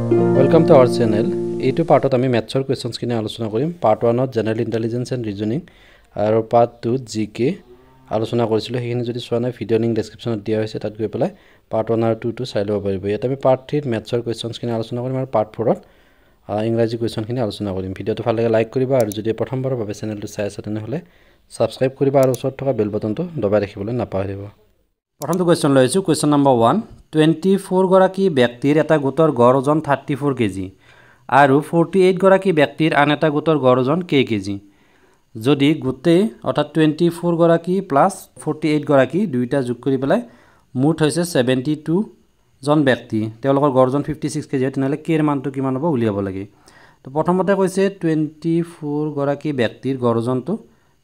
Welcome to our channel. এইটো পাৰ্টত আমি ম্যাথছৰ কোৱেশ্চনছ কিনে আলোচনা কৰিম। Part 1 to general intelligence and reasoning আৰু পাৰ্ট 2 ত জিকে আলোচনা কৰিছিলো। সেইখিনি যদি চোৱা নাই ভিডিও লিংক ডেসক্ৰিপচনত দিয়া হৈছে, তাত গৈ পেলাই পাৰ্ট 1 আৰু 2 টো চাই ল'ব পাৰিব। ইয়াত আমি পাৰ্ট 3 ত ম্যাথছৰ কোৱেশ্চনছ কিনে আলোচনা কৰিম আৰু পাৰ্ট 4 ত ইংৰাজী কোৱেশ্চন কিনে আলোচনা কৰিম। ভিডিওটো ভাল লাগে লাইক কৰিবা আৰু যদি প্ৰথমবাৰৰ বাবে চেনেলটো চাই আছা তেনেহলে সাবস্ক্ৰাইব কৰিবা আৰু ওচৰত থকা বেল বাটনটো দবাই ৰাখিবলৈ নাপাহৰিবা। প্ৰথমটো কোৱেশ্চন লৈছো। কোৱেশ্চন নম্বৰ 1, 24 গৰাকী ব্যক্তিৰ এটা গোটৰ গড় ওজন 34 কেজি আৰু 48 গৰাকী ব্যক্তিৰ আন এটা গোটৰ গড় ওজন কেজি। যদি গোটেই অৰ্থাৎ 24 গৰাকী প্লাস 48 গৰাকী দুইটা যোগ কৰি পেলাই মুঠ হৈছে 72 জন ব্যক্তি, তেওঁলোকৰ গড় ওজন 56 কেজি হয়, তেনেহলে কেৰ মানটো কিমান হ'ব উলিয়াব লাগে। তো প্ৰথমতে কৈছে 24 গৰাকী ব্যক্তিৰ গড় ওজনটো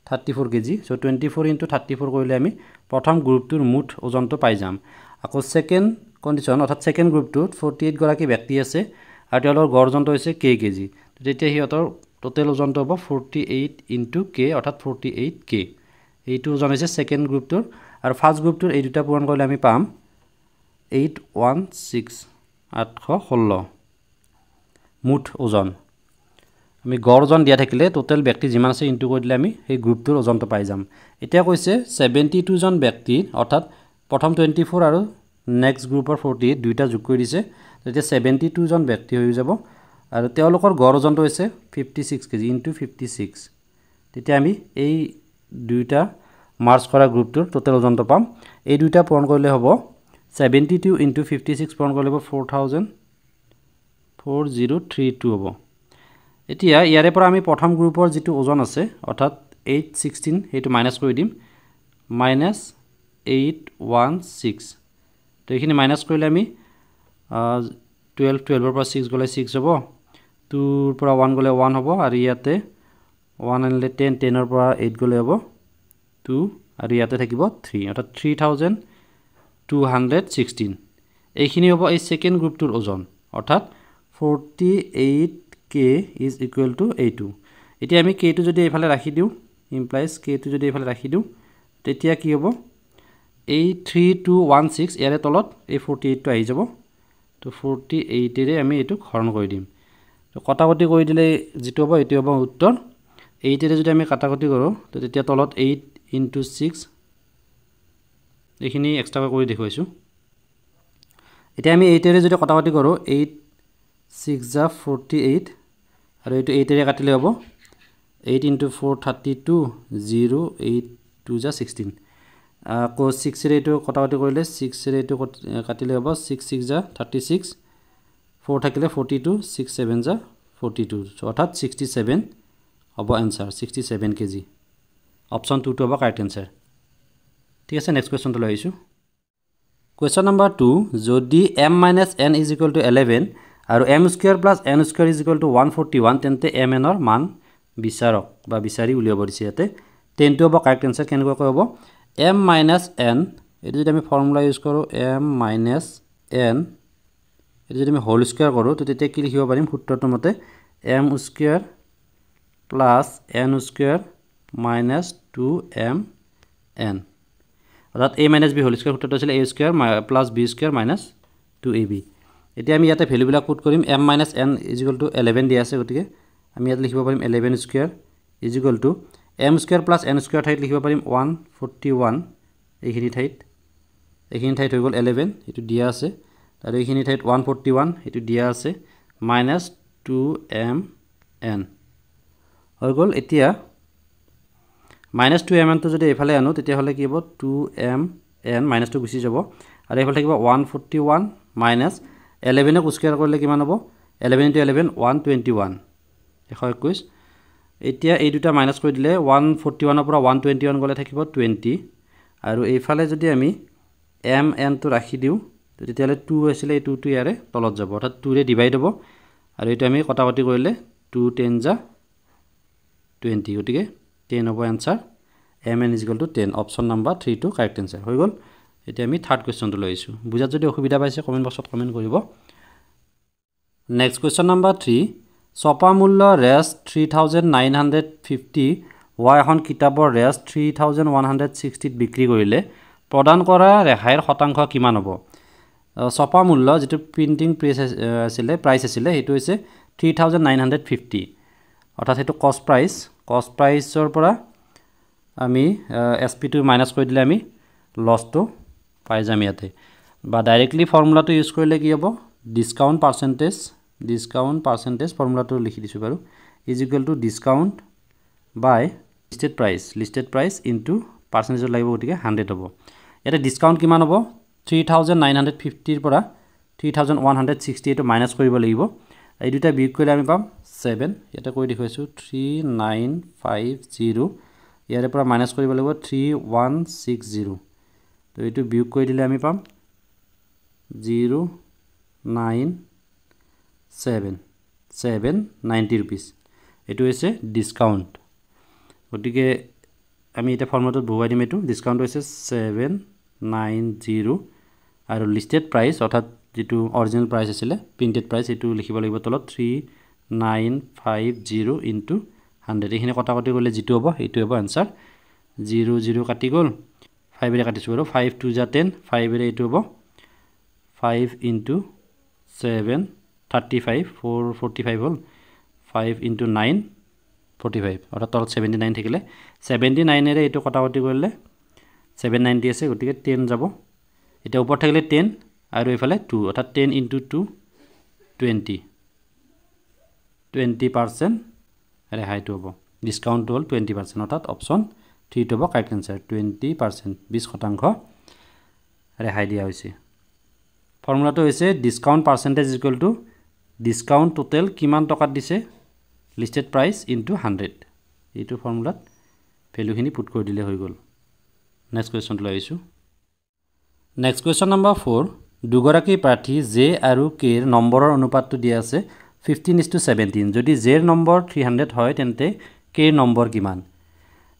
34 কেজি। সো 24 * 34 কৰিলে আমি প্ৰথম গ্ৰুপটোৰ মুঠ ওজনটো পাই যাম। আকৌ সেকেন্ড কন্ডিশন অৰ্থাৎ সেকেন্ড গ্ৰুপটোত 48 গৰাকী ব্যক্তি আছে আৰু তেওঁলোকৰ গড় ওজনটো হৈছে কেজি। তেতিয়া হিহঁতৰ টোটাল ওজনটো হ'ব 48 * k অৰ্থাৎ 48k। এইটো ওজন হৈছে সেকেন্ড গ্ৰুপটোৰ আৰু ফাৰ্স্ট গ্ৰুপটোৰ এই দুটা পূৰণ কৰিলে আমি পাম 816 মুঠ ওজন। আমি গড় ওজন দিয়া থাকিলে টোটাল ব্যক্তি যিমান আছে ইনটু কৰি দিলে আমি সেই গ্ৰুপটোৰ ওজনটো পাই যাম। এতিয়া কৈছে 72 জন ব্যক্তি অৰ্থাৎ প্ৰথম 24 আৰু নেক্সট গ্ৰুপৰ 48 দুইটা যোগ কৰি দিছে, তেতিয়া 72 জন ব্যক্তি হৈ যাব আৰু তেওঁলোকৰ গড় ওজনটো হৈছে 56 কেজি * 56। তেতিয়া আমি এই দুইটা মাৰ্জ কৰা গ্ৰুপটোৰ টোটাল ওজনটো পাম। এই দুইটা পূৰণ কৰিলে হ'ব 72 * 56 পূৰণ কৰিলে হ'ব 4032 হ'ব। এতিয়া ইয়াৰে পৰা আমি প্ৰথম গ্ৰুপৰ যেটো ওজন আছে অৰ্থাৎ 816 হেতু মাইনাস কৰি দিম -816। তো এইখিনি মাইনাস কৰিলে আমি 12 ৰ পৰা 6 গলে 6 হ'ব, 2 ৰ পৰা 1 গলে 1 হ'ব আৰু ইয়াতে 1 আনিলে 10, 10 ৰ পৰা 8 গলে হ'ব 2 আৰু ইয়াতে থাকিব 3 অৰ্থাৎ 3216। এইখিনি হ'ব এই সেকেন্ড গ্ৰুপটোৰ ওজন অৰ্থাৎ 48k is equal to a2। এতিয়া আমি k টো যদি এইফালে ৰাখি দিও implies k টো যদি এইফালে ৰাখি দিও তেতিয়া কি হ'ব এই 3216 ইয়াৰে তলত এই 48 টো আহি যাব। তো 48 এৰে আমি এটো হৰণ কৰি দিম। তো কটাকটি কৰি দিলে যেটো হ'ব এটো হ'ব উত্তৰ। 8 এৰে যদি আমি কটাকটি কৰো তো তেতিয়া তলত 8 * 6 এইখিনি এক্সট্ৰা কৰি দেখুৱাইছো। এতিয়া আমি 8 এৰে যদি কটাকটি কৰো 8 6 * 48 আৰু এটো 8 এৰে কাটিলে হ'ব 8 * 4 32 0 8 2 * 16। আকৌ 6 এৰে এটো কটাকটি কৰিলে 6 এৰে এটো কাটিলে হ'ব 6 6 * 36 4 থাকিলে 42 6 7 * 42 অৰ্থাৎ 67 হ'ব आंसर 67 কেজি। অপচন 2 টো হ'ব কারেক্ট आंसर। ঠিক আছে, নেক্সট কোৱেশ্চনটো লৈ আহিছো। কোৱেশ্চন নম্বৰ 2, যদি m - n = 11 আৰু m² + n² = 141 তেন্তে mn ৰ মান বিচাৰক বা বিচাৰি উলিয়াব দিছে। ইয়াতে 10 টো হ'ব কাৰেক্ট आंसर। কেনেকৈ হ'ব m - n এটো যদি আমি ফৰ্মুলা ইউজ কৰো m - n এটো যদি আমি হোল স্কয়াৰ কৰো তো তেতিয়া কি লিখিব পাৰিম সূত্ৰটোৰ মতে m² + n² - 2mn অৰ্থাৎ a - b হোল স্কয়াৰ সূত্ৰটো আছিল a² + b² - 2ab। এতিয়া আমি ইয়াতে ভ্যালু বিলাক পুট কৰিম। m - n = 11 দিয়া আছে, গতিকে আমি ইয়াত লিখিব পাৰিম 11² = m² + n² ঠাইত লিখিব পাৰিম 141। এইখিনি ঠাইত হৈ গ'ল 11 এটো দিয়া আছে আৰু এইখিনি ঠাইত 141 এটো দিয়া আছে -2mn হৈ গ'ল। এতিয়া -2mn টো যদি এফালে আনো তেতিয়া হলে কি হ'ব 2mn মাইনাসটো গুচি যাব আৰু এফালে থাকিব 141 - 11 ক স্কয়াৰ কৰিলে কিমান হ'ব 11 * 11 121 121। এতিয়া এই দুটা মাইনাস কৰি দিলে 141 ৰ পৰা 121 গলে থাকিব 20 আৰু এইফালে যদি আমি mn টো ৰাখি দিও তেতিয়া হলে 2 আছিল এই 2 টো ইয়াৰে তলত যাব অৰ্থাৎ 2 ৰে ডিভাইড হ'ব আৰু এটো আমি কটাকটি কৰিলে 2 10 * 20 গতিকে 10 হ'ব आंसर। mn = 10 অপচন নম্বৰ 3 টো কাৰেক্ট आंसर হৈ গ'ল। এতিয়া আমি থাৰ্ড কোৱেশ্চনটো লৈ আহিছো। বুজাত যদি অসুবিধা পাইছে কমেন্ট বক্সত কমেন্ট কৰিব। নেক্সট কোৱেশ্চন নম্বৰ 3, ছপা মূল্য ৰেছ 3950 হোৱা এখন কিতাপৰ ৰেছ 3160 বিক্ৰী কৰিলে প্ৰদান কৰা ৰেহাইৰ শতাংশ কিমান হ'ব। ছপা মূল্য যেটো প্ৰিন্টিং প্ৰাইস আছিলে হেতু হৈছে 3950 অৰ্থাৎ হেতু কষ্ট প্ৰাইসৰ পৰা আমি SP2 মাইনাস কৰি দিলে আমি লসটো পাই যাম ইয়াতে বা ডাইৰেক্টলি ফৰ্মুলাটো ইউজ কৰিলে কি হ'ব ডিসকাউন্ট পাৰ্সেন্টেজ ফৰ্মুলাটো লিখি দিছো বাৰু is equal to discount by listed price into পার্সেন্টেজত লাগিব গতিকে 100 হ'ব এটা ডিসকাউন্ট কিমান হ'ব 3950 ৰ পৰা 3160 টো মাইনাস কৰিব লাগিব এই দুটা বিয়োগ কৰিলে আমি পাম 7 এটা কৰি দেখুৱাইছো 3950 ইয়াৰে পৰা মাইনাস কৰিব লাগিব 3160 তো এইটো বিয়োগ কৰি দিলে আমি পাম 097 रुपीस এটো হৈছে ডিসকাউন্ট গতিকে আমি এটা ফৰ্মুলাত বহুৱাই দিম এটো ডিসকাউন্ট হৈছে 790 আৰু লিস্টেড প্ৰাইস অৰ্থাৎ যেটো অৰিজিনাল প্ৰাইস আছিল প্ৰিন্টেড প্ৰাইস এটো লিখিব লাগিব তলত 3950 ইনটু 100 এখিনি কটাকটি কৰিলে যেটো হ'ব এটো হ'ব आंसर 00 কাটি গল 5 ৰে কাটিছো আৰু 5 2 যা 10 5 ৰে এটো হ'ব 5 into 7 35 445 হল 5 into 9 45 অর্থাৎ 79 থাকিলে 79 এৰে এটো কটাকটি কৰিলে 790 আছে গতিকে 10 যাব এটা উপৰ থাকিলে 10 আৰু এফালে 2 অৰ্থাৎ 10 into 2 20% ৰেহাইটো হ'ব ডিসকাউন্ট হ'ল 20% অৰ্থাৎ অপচন 3 টো হ'ব কাৰেক্ট आंसर 20% 20% ৰেহাই দিয়া হৈছে ফৰ্মুলাটো হৈছে discount percentage equal to discount total কিমান টকাত দিছে লিস্টেড প্ৰাইস ইনটু 100 এইটো ফৰ্মুলাত ভ্যালুখিনি পুট কৰি দিলে হৈ গল নেক্সট কোৱেশ্চন লৈ আইছো নেক্সট কোৱেশ্চন নম্বৰ 4 দুগৰাকী প্ৰাৰ্থী জে আৰু কে ৰ নম্বৰৰ অনুপাতটো দিয়া আছে 15:17 যদি জে ৰ নম্বৰ 300 হয় তেন্তে কে ৰ নম্বৰ কিমান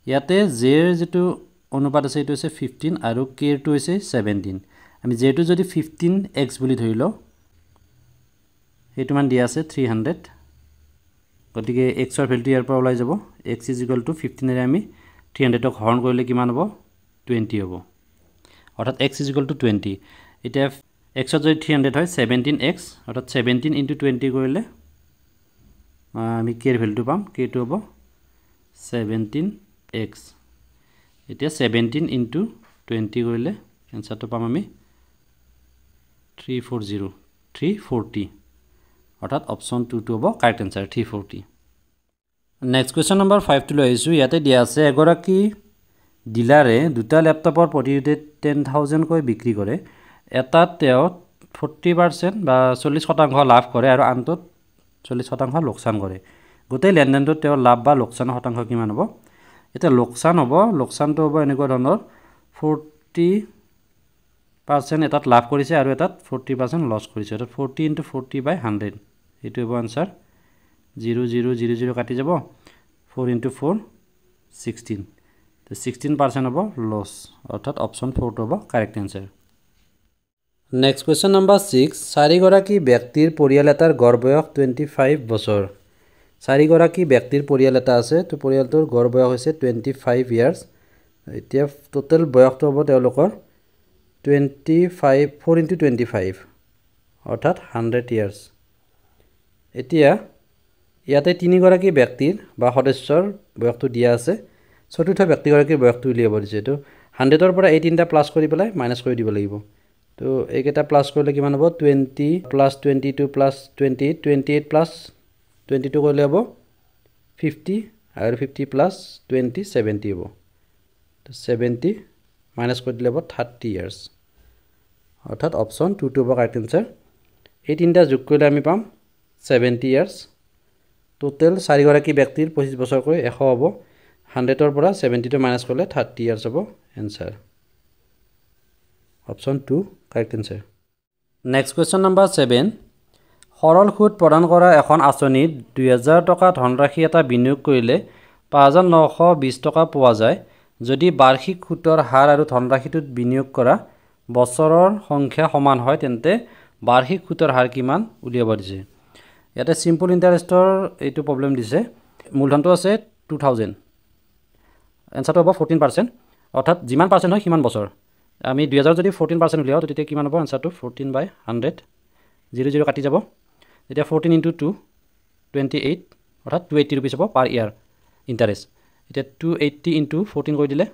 ইয়াতে জে ৰ যেটো অনুপাত আছে এটো হৈছে 15 আৰু কে ৰ টো হৈছে 17 আমি যেটো যদি 15x বুলি ধৰিলো হেতু মান দিয়া আছে 300 গতিকে x ৰ ভ্যালুটো ইয়াৰ পৰা ওলাই যাব x = 15 এৰে আমি 300 ক হৰণ কৰিলে কিমান হ'ব 20 হ'ব অৰ্থাৎ x = 20 এটা x ৰ যদি 300 হয় 17x অৰ্থাৎ 17 * 20 কৰিলে আমি k ৰ ভ্যালুটো পাম k টো হ'ব 17x এতিয়া 17 * 20 কৰিলে आंसरটো পাম আমি 340 অৰ্থাৎ অপশন 2 টো হ'ব correct answer 340 next question number 5 টো লৈ আইছো ইয়াতে দিয়া আছে এগৰাকী ডিলাৰে দুটা ল্যাপটপৰ প্ৰতিউতে 10000 কৈ বিক্ৰী কৰে এটাত তেওঁ 40% বা 40% লাভ কৰে আৰু আনটোত 40% লোকসান কৰে গোটেই লেনদেনটোত তেওঁ লাভ বা লোকসানৰ শতাংশ কিমান হ'ব এটা লোকসানটো হ'ব এনেকুৱা ধৰণৰ 40% এটাত লাভ কৰিছে আৰু এটাত 40% লস কৰিছে অৰ্থাৎ 40 * 40/100 এটো হ'ব आंसर 0000 কাটি যাব 4 * 4 16 তো 16% হ'ব লস অৰ্থাৎ অপশন 4 টো হ'ব correct answer next question number 6 চাৰিগৰাকী ব্যক্তিৰ পৰিয়াল এটাৰ গড় বয়স 25 বছৰ চাৰিগৰাকী ব্যক্তিৰ পৰিয়াল এটা আছে তো পৰিয়ালটোৰ গড় বয়স হৈছে 25 ইয়াৰ্স এতিয়া টোটাল বয়সটো হ'ব তেওঁলোকৰ 4 * 25 অৰ্থাৎ 100 ইয়াৰ্স এতিয়া ইয়াতে তিনিগৰাকী ব্যক্তিৰ বা সদস্যৰ বয়সটো দিয়া আছে চতুৰ্থ ব্যক্তিগৰাকীৰ বয়সটো উলিয়াব দিছে তো 100 ৰ পৰা এই তিনটা প্লাস কৰি পেলাই মাইনাস কৰি দিব লাগিব তো এইকেটা প্লাস কৰিলে কিমান হ'ব 20 + 22 + 28 28 + 22 কৰিলে হ'ব 50 আৰু 50 + 20 70 হ'ব তো 70 মাইনাস কৰি দিলে হ'ব 30 ইয়াৰ্স অৰ্থাৎ অপশন 2 টো হ'ব কাৰেক্ট आंसर এই তিনটা যোগ কৰিলে আমি পাম 70 ইয়াৰ্স টোটাল চাৰিগৰাকী ব্যক্তিৰ 25 বছৰ কৈ 100 হ'ব 100 ৰ পৰা 70 টো মাইনাস কৰিলে 30 ইয়াৰ্স হ'ব answer option 2 correct answer next question number 7 সৰল সুদ প্ৰদান কৰা এখন আঁচনিত 2000 টকা ধনৰাশি এটা বিনিয়োগ কৰিলে 5920 টকা পোৱা যায় যদি বাৰ্ষিক সুতৰ হাৰ আৰু ধনৰাশিটোত বিনিয়োগ কৰা বছৰৰ সংখ্যা সমান হয় তেন্তে বাৰ্ষিক সুতৰ হাৰ কিমান উলিয়াব দিছে ইয়াতে সিম্পল ইন্টাৰেষ্টৰ এইটো প্ৰবলেম দিছে মূলধনটো আছে 2000 आंसरটো হ'ব 14% অৰ্থাৎ যিমান পাৰ্সেন্ট হয় সিমান বছৰ আমি 2000 যদি 14% উলিয়াও তেতিয়া কিমান হ'ব আনসাৰটো 14/100 0 0 কাটি যাব তেতিয়া 14 * 2 28 অৰ্থাৎ 280 रुपीस হ'ব পাৰ ইয়াৰ ইন্টাৰেস্ট এতিয়া 280 * 14 কৰি দিলে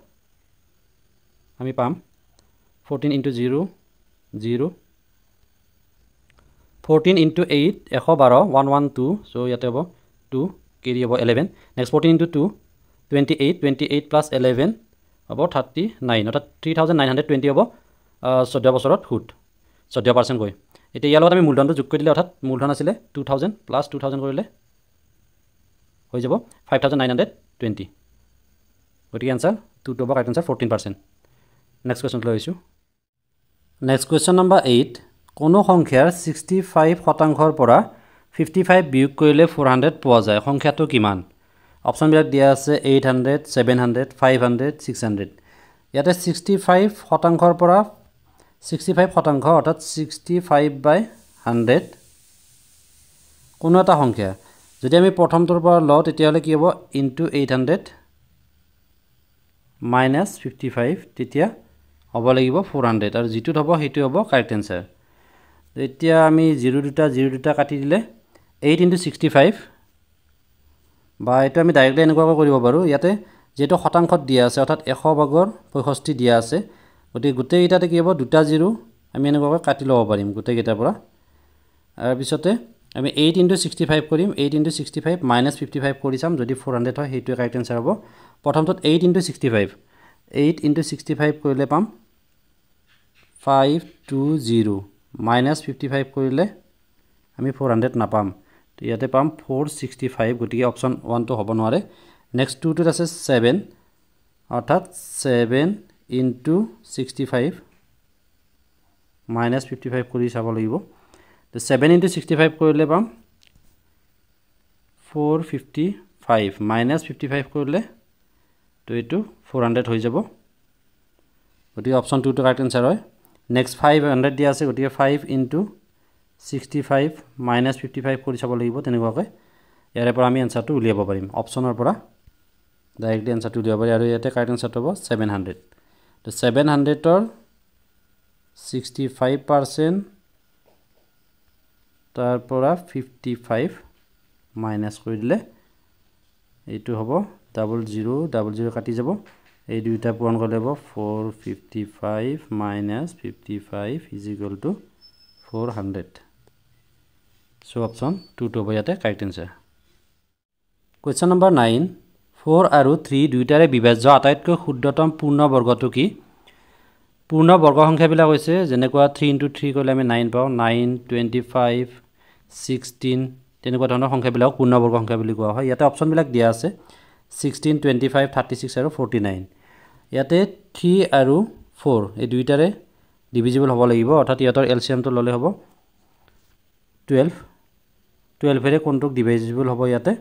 আমি পাম 14 * 0 0 14 * 8 112 112 সো ইয়াতে হ'ব 2 কেৰি হ'ব 11 নেক্সট 14 * 2 28 28 plus 11 হ'ব 39 অৰ্থাৎ 3920 হ'ব 14 বছৰত সুদ 14% গৈ এতিয়া ইয়াৰ লগত আমি মূলধনটো যোগ কৰি দিলে অৰ্থাৎ মূলধন আছিল 2000 plus 2000 কৰিলে হৈ যাব 5920 গতিকে answer 2 to correct answer 14% next question লৈ আইছো নেক্সট কোৱেশ্চন নম্বৰ 8 কোনো সংখ্যাৰ 65% পৰা 55 বিয়োগ কৰিলে 400 পোৱা যায় সংখ্যাটো কিমান অপচন বিলাক দিয়া আছে 800 700 500 600 ইয়াতে 65% পৰা 65% অৰ্থাৎ 65/100 কোনো এটা সংখ্যা যদি আমি প্ৰথমটোৰ পৰা লও তেতিয়া হলে কি হ'ব ইনটু 800 minus 55 তেতিয়া হ'ব লাগিব 400 আৰু যেটো হ'ব হেতু হ'ব কাৰেক্ট आंसर এতিয়া আমি 0 দুটা কাটি দিলে 8 * 65 বা এটা আমি ডাইৰেক্টলি এনেকুৱা কৰিব পাৰো ইয়াতে যেটো শতাংশত দিয়া আছে অৰ্থাৎ 100/65 দিয়া আছে গতি গুটেই এটাতে কি হ'ব দুটা 0 আমি এনেকুৱা কাটি লব পাৰিম গুটেই কেইটাৰ পৰা আৰু পিছতে আমি 8 * 65 কৰিম 8 * 65 minus 55 কৰি চাম যদি 400 হয় হেতু কাৰেক্ট आंसर হ'ব প্ৰথমত 8 * 65 8 * 65 কৰিলে পাম 520 minus 55 কৰিলে আমি 400 নাপাম তো ইয়াতে পাম 465 গতিকে অপচন 1 তো হ'ব নোৱাৰে নেক্সট 2 টোত আছে 7 অৰ্থাৎ 7 * 65 minus 55 কৰি চাব লাগিব তো 7 * 65 কৰিলে পাম 455 minus 55 কৰিলে তো এটো 400 হৈ যাব গতিকে অপচন 2 তো কাৰেক্ট आंसर হয় নেক্সট 500 দিয়া আছে গতিকে 5 * 65 minus 55 কৰি চাব লাগিব তেনেকুৱাকৈ ইয়াৰে পৰা আমি आंसरটো উলিয়াব পাৰিম অপচনৰ পৰা ডাইৰেক্টলি आंसरটো উলিয়াব পাৰি আৰু ইয়াতে কাৰেক্ট आंसर হ'ব 700 তো 700 ৰ 65% তাৰ পৰা 55 মাইনাস কৰি দিলে এইটো হ'ব 00 কাটি যাব এই দুইটা পূৰণ কৰিলে হ'ব 455 minus 55 is equal to 400 so option 2 to হ'ব ইয়াতে কাৰেক্ট आंसर question number 9 4 আৰু 3 দুইটাৰে বিভাজ্য আটাইতকৈ ক্ষুদ্ৰতম পূৰ্ণ বৰ্গটো কি পূৰ্ণ বৰ্গ সংখ্যাবিলাক হৈছে যেনেকুৱা 3 * 3 কৰিলে আমি 9 পাও 9 25 16 তেনেকুৱা ধৰণৰ সংখ্যাবিলাক পূৰ্ণ বৰ্গ সংখ্যা বুলি কোৱা হয় ইয়াতে অপচন বিলাক দিয়া আছে 16 25 36 আৰু 49 ইয়াতে 3 আৰু 4 এই দুইটাৰে ডিভিজিবল হ'ব লাগিব অৰ্থাৎ ইয়াতৰ এলসিএম তো ললে হ'ব 12 12 এৰে কোনটোক ডিভিজিবল হ'ব ইয়াতে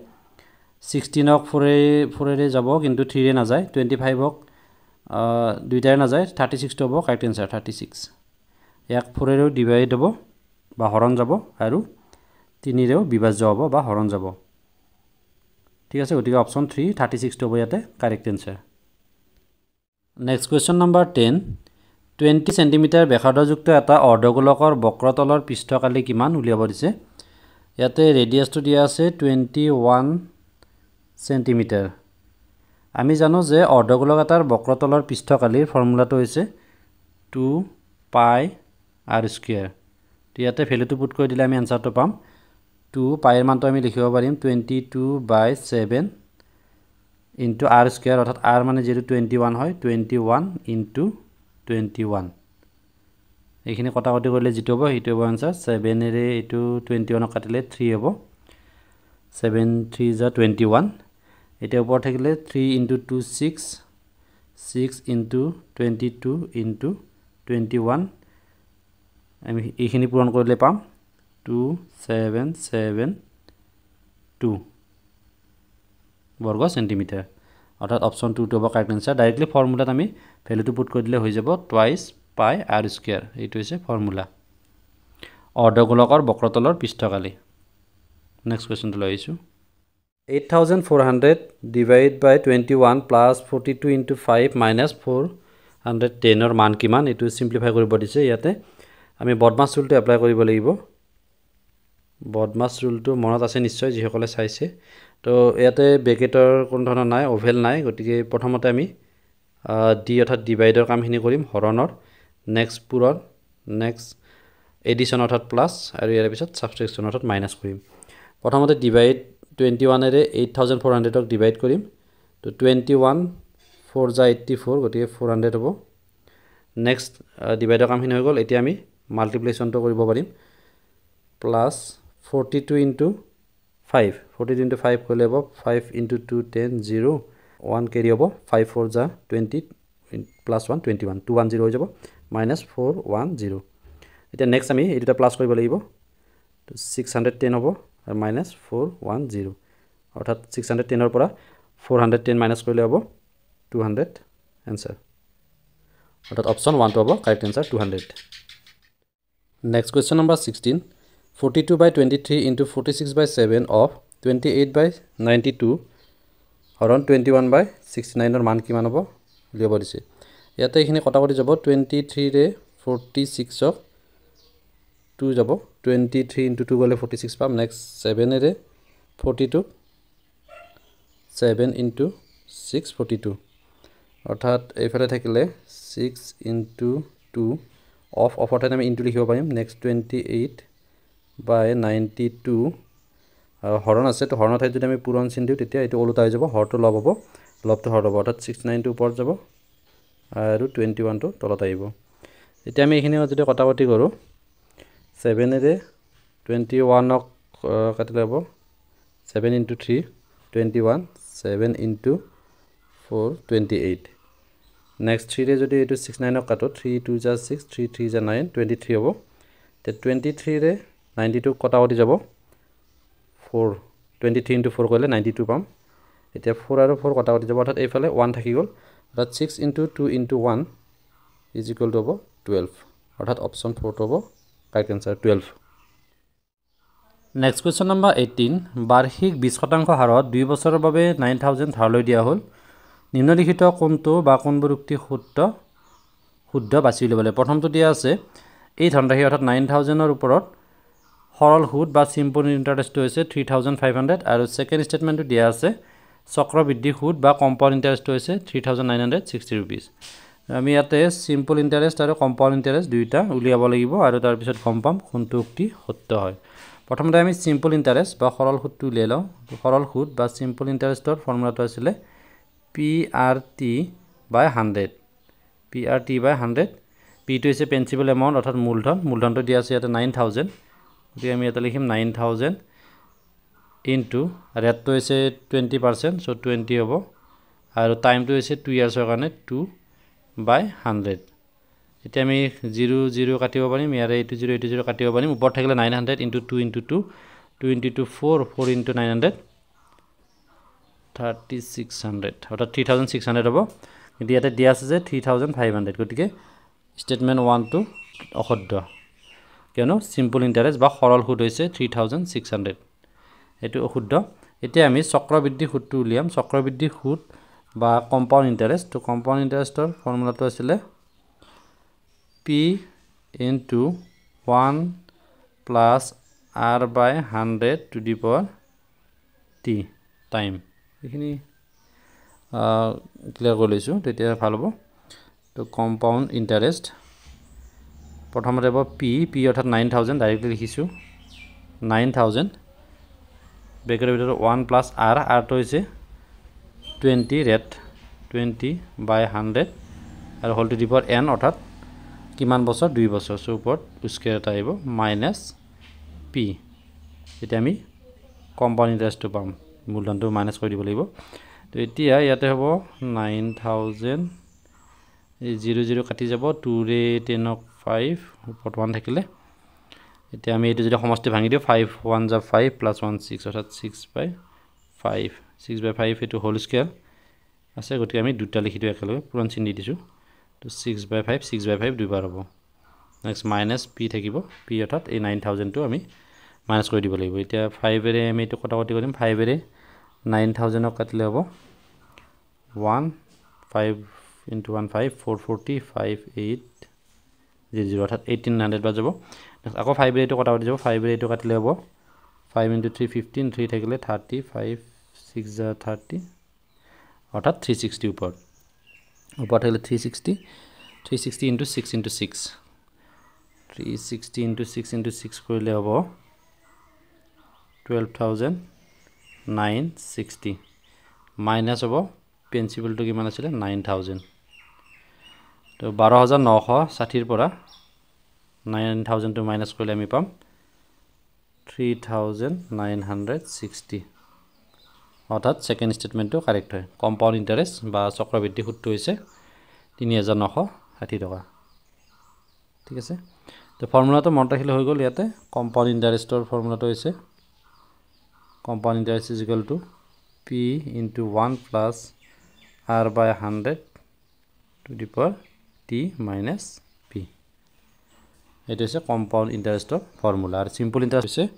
16 ক 4 এৰে যাব কিন্তু 3 এৰে না যায় 25 ক দুইটাৰে না যায় 36 তো হ'ব কাৰেক্ট आंसर 36 ইয়াক 4 এৰে ডিভাইড হ'ব বা হৰণ যাব আৰু 3 এৰেও বিভাজ্য হ'ব বা হৰণ যাব ঠিক আছে গতিকে অপচন 3 36 তো হ'ব ইয়াতে correct answer next question number 10 20 centimetre ব্যাসাৰ্ধযুক্ত এটা অৰ্ধগোলকৰ বক্ৰতলৰ পৃষ্ঠকালি কিমান উলিয়াব দিছে ইয়াতে ৰেডিয়াসটো দিয়া আছে 21 সেন্টিমিটাৰ আমি জানো যে অৰ্ধগোলক এটাৰ বক্ৰতলৰ পৃষ্ঠকালিৰ ফৰ্মুলাটো হৈছে 2 পাই r স্কয়াৰ ইয়াতে ভ্যালুটো পুট কৰি দিলে আমি आंसरটো পাম 2 পাইৰ মানটো আমি লিখিব পাৰিম 22/7 into r square অর্থাৎ r মানে যেটো 21 হয় 21 into 21 এইখিনি কটাকটি কৰিলে যেটো হ'ব হেতু হ'ব आंसर 7 এৰে এটো 21 কাটিলে 3 হ'ব 7 3 * 21 এটা উপৰ থাকিলে 3 into 2 6 6 into 22 into 21 আমি এইখিনি পূৰণ কৰিলে পাম 2772 বৰ্গ সেন্টিমিটাৰ অৰ্থাৎ অপশন 2 তো হবে কাৰেক্ট आंसर ডাইৰেক্টলি ফৰ্মুলাত আমি ভ্যালুটো পুট কৰি দিলে হৈ যাব টুৱাইস পাই r স্কয়াৰ এইটো হৈছে ফৰ্মুলা অৰ্ধগোলকৰ বক্ৰতলৰ পৃষ্ঠকালি নেক্সট কোৱেশ্চন লৈ আইছো 8400 divided by 21 plus 42 into 5 minus 4 610 মান কিমান এটো সিম্পলিফাই কৰিব দিছে ইয়াতে আমি বডমাছ ৰুলটো এপ্লাই কৰিব লাগিব বডমাছ ৰুলটো মনত আছে নিশ্চয় যি সকলে চাইছে তো ইয়াতে ব্ৰেকেটৰ কোন ধৰণৰ নাই ওভেল নাই গতিকে প্ৰথমতে আমি ডি অৰ্থাৎ ডিভাইডৰ কামখিনি কৰিম হৰণৰ নেক্সট পূৰণ নেক্সট এডিশন অৰ্থাৎ প্লাস আৰু ইয়াৰ পিছত সাবট্ৰেকশন অৰ্থাৎ মাইনাস কৰিম প্ৰথমতে ডিভাইড 21 এৰে 8400 ক ডিভাইড কৰিম তো 21 4 যা 84 গতিকে 400 হ'ব নেক্সট ডিভাইডৰ কামখিনি হৈ গ'ল এতিয়া আমি মাল্টিপ্লিকেশনটো কৰিব পাৰিম প্লাস 42 into 5 42 into 5 কৰিলে হ'ব 5 into 2 10 0 1 carry হ'ব 5 4 যা 20 plus 1 21 210 হৈ যাব minus 410 এতিয়া নেক্সট আমি এটা প্লাস কৰিব লাগিব তো 610 হ'ব আৰু minus 410 অৰ্থাৎ 610 ৰ পৰা 410 মাইনাস কৰিলে হ'ব 200 आंसर অর্থাৎ অপশন 1 তো হ'ব correct answer 200 next question number 16 42 by 23 into 46 by 7 of 28 by 92 হৰণ 21 by 69 ৰ মান কিমান হ'ব লিখব দিছে ইয়াতে এখিনি কটাকটি যাব 23 ৰে 46 ক 2 যাব 23 into 2 গলে 46 পাম নেক্সট 7 ৰে 42 7 into 6 42 অর্থাৎ এইফালে থাকিলে 6 into 2 অফ অফতে আমি ইনটু লিখিব পাৰিম নেক্সট 28 by 92 হৰণ আছে তো হৰণৰ ঠাইত যদি আমি পূৰণ চিন দিও তেতিয়া এটো ওলটা হৈ যাব হৰটো লব হ'ব লবটো হৰ হ'ব অৰ্থাৎ 69 টো ওপৰত যাব আৰু 21 টো তলত আহিব এতিয়া আমি এখিনি যদি কটাকটি কৰো 7 এৰে 21 ক কাটিলে হ'ব 7 into 3 21 7 into 4 28 next 3 रे যদি এটো 69 ক কাটো 3 2 যা 6 3 3 যা 9 23 হ'ব তে 23 ৰে 92 কটাকটি যাব 4 23 into 4 কৰিলে 92 পাম এতিয়া 4 আৰু 4 কটাকটি যাব অৰ্থাৎ এইফালে 1 থাকি গল অৰ্থাৎ 6 into 2 into 1 is equal to 12 অৰ্থাৎ অপশন 4 তো হ'ব correct answer 12 next question number 18 বাৰ্ষিক 20% হাৰত 2 বছৰৰ বাবে 9000 ধাৰলৈ দিয়া হ'ল নিম্নলিখিত কোনটো বা কোনবোৰ উক্তি শুদ্ধ বাছি উলিয়াবলৈ প্ৰথমটো দিয়া আছে এই ধনৰাশি অৰ্থাৎ 9000 ৰ ওপৰত সৰল সুদ বা সিম্পল ইন্টাৰেস্ট হৈছে 3500 আৰু সেকেন্ড স্টেটমেন্টটো দিয়া আছে চক্ৰবৃদ্ধি সুদ বা কম্পাউণ্ড ইন্টাৰেস্ট হৈছে 3960 रुपीस আমি ইয়াতে সিম্পল ইন্টাৰেস্ট আৰু কম্পাউণ্ড ইন্টাৰেস্ট দুইটা উলিয়াব লাগিব আৰু তাৰ পিছত গম পাম কোনটো উক্তি সত্য হয় প্ৰথমতে আমি সিম্পল ইন্টাৰেস্ট বা সৰল সুদটো উলিয়াই লওঁ সৰল সুদ বা সিম্পল ইন্টাৰেস্টৰ ফৰ্মুলাটো আছিল PRT by 100 PRT by 100 P to is a principal amount অর্থাৎ মূলধন তো দিয়া আছে ইয়াতে 9000 গতি আমি এটা লিখিম 9000 into রেট তো আছে 20% so 20 হ'ব আৰু টাইম তো আছে 2 ইয়াৰ্ছৰ কাৰণে 2 by 100 এতিয়া আমি 0 0 কাটিব পাৰিম ইয়াৰে 80 80 কাটিব পাৰিম ওপৰত থাকিলে 900 into 2 into 2 2 into 2 4 4 into 900 3600 অর্থাৎ 3600 হ'ব কিন্তু ইয়াতে দিয়া আছে যে 3500 গতিকে স্টেটমেন্ট 1 টো অশুদ্ধ কিয়নো সিম্পল ইন্টারেস্ট বা সৰল সুদ হৈছে 3600 এটো অশুদ্ধ এতিয়া আমি চক্ৰবৃদ্ধি সুদটো উলিয়াম চক্ৰবৃদ্ধি সুদ বা কম্পাউণ্ড ইন্টাৰেস্ট তো কম্পাউণ্ড ইন্টাৰেস্টৰ ফৰ্মুলাটো আছিল P into 1 plus R by 100 to the power T time এখিনি ক্লিয়াৰ কৰি লৈছো তেতিয়া ভাল হ'ব তো কম্পাউণ্ড ইন্টাৰেস্ট প্ৰথমতে হ'ব P অৰ্থাৎ 9000 ডাইৰেক্টলি লিখিছো 9000 ব্ৰেকেটৰ ভিতৰত 1 plus R তো হৈছে 20 ৰেট 20 by 100 আৰু whole to the power n অৰ্থাৎ কিমান বছৰ 2 বছৰ সো ওপৰত স্কয়াৰ এটা আহিব মাইনাস P এতিয়া আমি কম্পাউণ্ড ইন্টাৰেস্টটো পাম মূলধনটো মাইনাস কৰি দিব লাগিব তো এতিয়া ইয়াতে হ'ব 9000 এই 00 কাটি যাব 2 ৰে 10 ক 5 ওপৰত 1 থাকিলে এতিয়া আমি এটো যদি সমষ্টি ভাঙি দিও 5 1 যা 5 plus 1 6 অৰ্থাৎ 6 by 5 6 by 5 এটো হোল স্কয়াৰ আছে গতি আমি দুটা লিখি দিও একেলগে পূৰণ চিন দি দিছো তো 6 by 5 দুইবাৰ হ'ব নেক্সট মাইনাস P থাকিব P অৰ্থাৎ এই 9000 টো আমি মাইনাস কৰি দিব লাগিব এতিয়া 5 এৰে আমি এটো কটাকটি কৰিম 5 এৰে 9000 ক কাটিলে হ'ব 1 5 into 1 5 440 5800 অৰ্থাৎ 1800 বাৰ যাব আকৌ 5 ৰে এটো কটা যাব 5 ৰে এটো কাটিলে হ'ব 5 into 3 15 3 থাকিলে 30 5 6 যা 30 অৰ্থাৎ 360 উপৰ থাকিলে 360 into 6 into 6 360 into 6 into 6 কৰিলে হ'ব 12960 মাইনাস হ'ব প্ৰিন্সিপাল টু কিমান আছিল 9000 তো 12960 ৰ পৰা 9000 টু মাইনাস কৰিলে আমি পাম 3960 অৰ্থাৎ সেকেন্ড স্টেটমেন্টটো কাৰেক্ট হয় কম্পাউন্ড ইন্টাৰেস্ট বা চক্ৰবৃদ্ধি সূত্ৰটো হৈছে 3960 টকা ঠিক আছে তো ফৰ্মুলাটো মনত ৰাখিলে হৈ গ'ল ইয়াতে কম্পাউন্ড ইন্টাৰেস্টৰ ফৰ্মুলাটো হৈছে compound interest is equal to p into 1 plus r by 100 to the power t minus p it is a compound interest of formula or simple interest is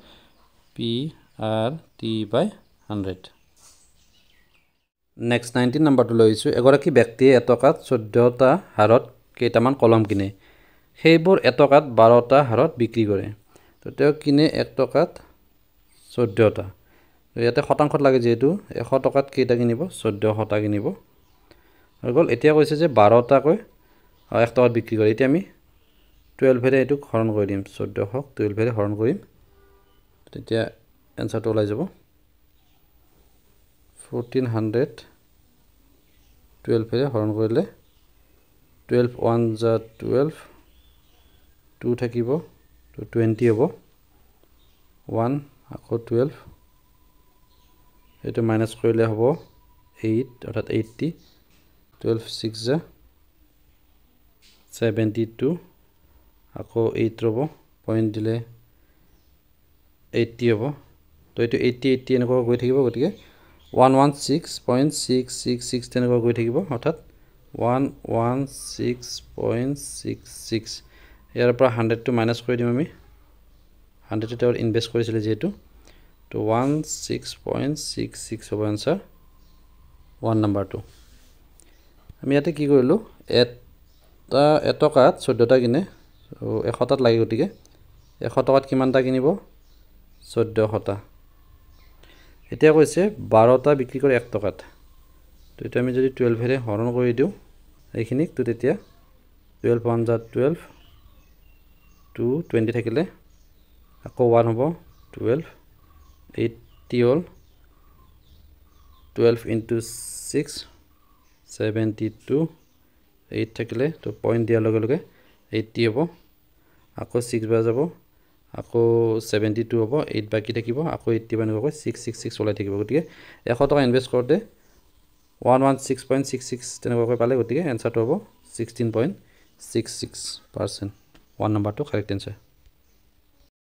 p r t by 100 next 19 number to loisu egoraki byakti etokat 14 ta harat keitaman kolom kine heibor etokat 12 ta harat bikri kore to teo kine 1 tokat 14 ta ইয়াতে শতাংশত লাগে যেহেতু 100 টকাত কেইটা কিনিব 1400 টা কিনিব আৰু গল এতিয়া কৈছে যে 12 টা কই 1 টকাত বিক্ৰী কৰি এতিয়া আমি 12 এৰে এটো হৰণ কৰি দিম 1400 12 এৰে হৰণ কৰিম তেতিয়া এনসাৰটো ওলাই যাব 1400 12 এৰে হৰণ কৰিলে 12 1 যা 12 2 থাকিব তো 20 হ'ব 1 আকৌ 12 এটো মাইনাস কৰিলে হ'ব 8 অৰ্থাৎ 80 12 6 যা 72 আকৌ 8 ৰব পইণ্ট দিলে 80 হ'ব তো এটো 80 80 এনেকৈ গৈ থাকিব গতিকে 116.666 তেনেকৈ গৈ থাকিব অৰ্থাৎ 116.66 ইয়াৰ পৰা 100 টো মাইনাস কৰি দিম আমি 100 টো ইনভেস্ট কৰিছিল যেহেতু to 16.66 হবে आंसर 1 number 2 আমি ইয়াতে কি কৰিলো এটা এটকাত 14 টা কিনে 100 টাত লাগি গটিকে 100 টকাত কিমানটা কিনিব 1400 টা এতিয়া কৈছে 12 টা বিক্ৰী কৰে 1 টকাত তো এটা আমি যদি 12 এৰে হৰণ কৰি দিও এইখিনিক তো তেতিয়া 12 1 যা 12 2 20 থাকিলে আকৌ 1 হ'ব 12 80 all 12 into 6 72 8 থাকিলে তো পয়েন্ট দিয়া লগে লগে 80 হ'ব আকৌ 6 বাৰ যাব আকৌ 72 হ'ব 8 বাকি থাকিব আকৌ 80 বাৰ গৈ 666 ওলাই থাকিব গতিকে 100 টকা ইনভেস্ট কৰতে 116.66 তেনেকৈ পালে গতিকে আনসাৰটো হ'ব 16.66% 1 number 2 correct answer